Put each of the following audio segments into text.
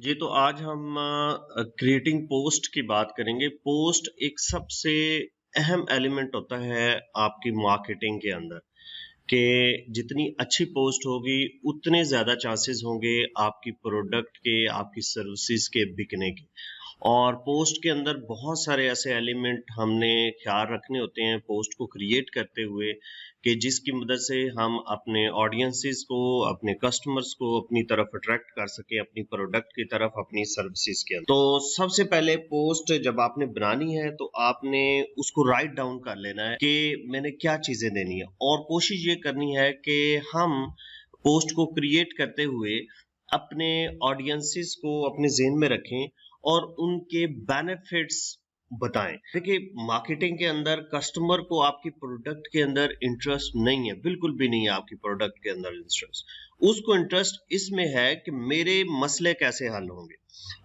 जी, तो आज हम क्रिएटिंग पोस्ट की बात करेंगे। पोस्ट एक सबसे अहम एलिमेंट होता है आपकी मार्केटिंग के अंदर, कि जितनी अच्छी पोस्ट होगी, उतने ज़्यादा चांसेस होंगे आपकी प्रोडक्ट के, आपकी सर्विसेज के बिकने के। और पोस्ट के अंदर बहुत सारे ऐसे एलिमेंट हमने ख्याल रखने होते हैं पोस्ट को क्रिएट करते हुए, कि जिसकी मदद से हम अपने ऑडियंसेस को, अपने कस्टमर्स को अपनी तरफ अट्रैक्ट कर सके, अपनी प्रोडक्ट की तरफ, अपनी सर्विसेज के अंदर। तो सबसे पहले पोस्ट जब आपने बनानी है तो आपने उसको राइट डाउन कर लेना है कि मैंने क्या चीजें देनी है, और कोशिश ये करनी है कि हम पोस्ट को क्रिएट करते हुए अपने ऑडियंसेस को अपने ज़हन में रखें और उनके बेनिफिट्स बताएं। देखिए, मार्केटिंग के अंदर कस्टमर को आपकी प्रोडक्ट के अंदर इंटरेस्ट नहीं है, बिल्कुल भी नहीं है आपकी प्रोडक्ट के अंदर इंटरेस्ट। उसको इंटरेस्ट इसमें है कि मेरे मसले कैसे हल होंगे,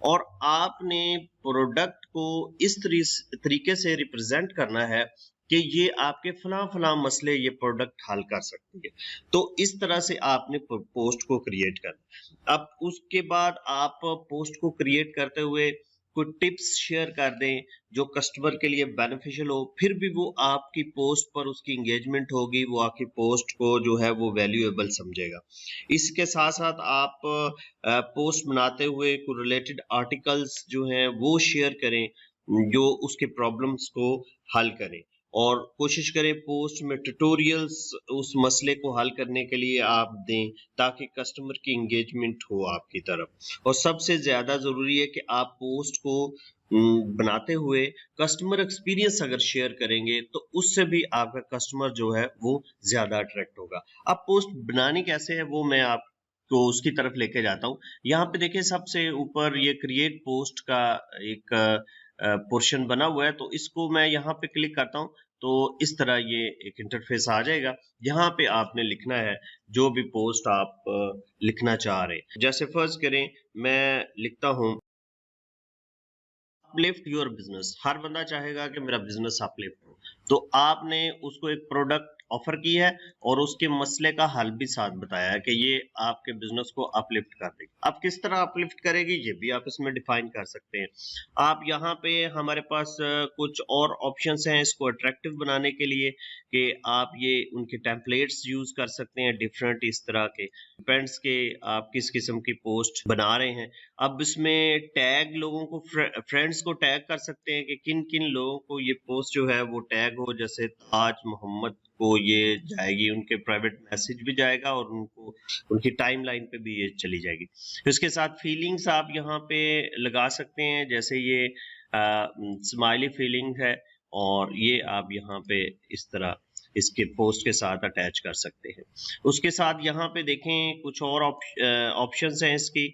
और आपने प्रोडक्ट को इस तरीके से रिप्रेजेंट करना है कि ये आपके फला मसले ये प्रोडक्ट हल कर सकती है। तो इस तरह से आपने पोस्ट को क्रिएट करना। अब उसके बाद आप पोस्ट को क्रिएट करते हुए कुछ टिप्स शेयर कर दें जो कस्टमर के लिए बेनिफिशियल हो, फिर भी वो आपकी पोस्ट पर उसकी एंगेजमेंट होगी, वो आपकी पोस्ट को जो है वो वैल्यूएबल समझेगा। इसके साथ साथ आप पोस्ट बनाते हुए कुछ रिलेटेड आर्टिकल्स जो हैं वो शेयर करें, जो उसके प्रॉब्लम्स को हल करें, और कोशिश करें पोस्ट में ट्यूटोरियल्स उस मसले को हल करने के लिए आप दें, ताकि कस्टमर की एंगेजमेंट हो आपकी तरफ। और सबसे ज़्यादा ज़रूरी है कि आप पोस्ट को बनाते हुए कस्टमर एक्सपीरियंस अगर शेयर करेंगे तो उससे भी आपका कस्टमर जो है वो ज़्यादा अट्रैक्ट होगा। अब पोस्ट बनानी कैसे है वो मैं आपको उसकी तरफ लेके जाता हूँ। यहाँ पे देखिए, सबसे ऊपर ये क्रिएट पोस्ट का एक पोर्शन बना हुआ है, तो इसको मैं यहाँ पे क्लिक करता हूँ तो इस तरह ये एक इंटरफेस आ जाएगा। यहाँ पे आपने लिखना है जो भी पोस्ट आप लिखना चाह रहे हैं। जैसे फर्ज करें मैं लिखता हूँ अपलिफ्ट योर बिजनेस। हर बंदा चाहेगा कि मेरा बिजनेस अपलिफ्ट हो, तो आपने उसको एक प्रोडक्ट ऑफर की है और उसके मसले का हल भी साथ बताया है कि ये आपके बिजनेस को अपलिफ्ट कर देगी। अब किस तरह अपलिफ्ट करेगी ये भी आप इसमें डिफाइन कर सकते हैं। आप यहाँ पे हमारे पास कुछ और ऑप्शंस हैं इसको अट्रैक्टिव बनाने के लिए, कि आप ये उनके टेम्पलेट्स यूज कर सकते हैं डिफरेंट इस तरह के, डिपेंड्स के आप किस किस्म की पोस्ट बना रहे हैं। अब इसमें टैग लोगों को, फ्रेंड्स को टैग कर सकते हैं कि किन किन लोगों को ये पोस्ट जो है वो टैग हो। जैसे ताज मोहम्मद को ये जाएगी, उनके प्राइवेट मैसेज भी जाएगा और उनको उनकी टाइमलाइन पे भी ये चली जाएगी। इसके साथ फीलिंग्स आप यहाँ पे लगा सकते हैं, जैसे ये स्माइली फीलिंग है, और ये आप यहाँ पे इस तरह इसके पोस्ट के साथ अटैच कर सकते हैं। उसके साथ यहाँ पे देखें कुछ और ऑप्शंस हैं इसकी,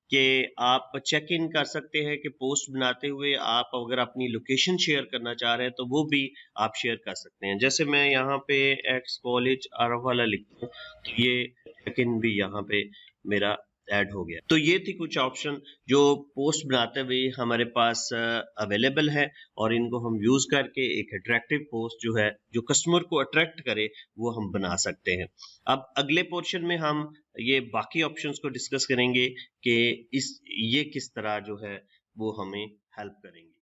कि आप चेक इन कर सकते हैं कि पोस्ट बनाते हुए आप अगर अपनी लोकेशन शेयर करना चाह रहे हैं तो वो भी आप शेयर कर सकते हैं। जैसे मैं यहाँ पे एक्स कॉलेज अरवाला लिखता हूँ तो ये चेक इन भी यहाँ पे मेरा ऐड हो गया। तो ये थी कुछ ऑप्शन जो पोस्ट बनाते हुए हमारे पास अवेलेबल है, और इनको हम यूज करके एक अट्रैक्टिव पोस्ट जो है जो कस्टमर को अट्रैक्ट करे वो हम बना सकते हैं। अब अगले पोर्शन में हम ये बाकी ऑप्शंस को डिस्कस करेंगे कि ये किस तरह जो है वो हमें हेल्प करेंगे।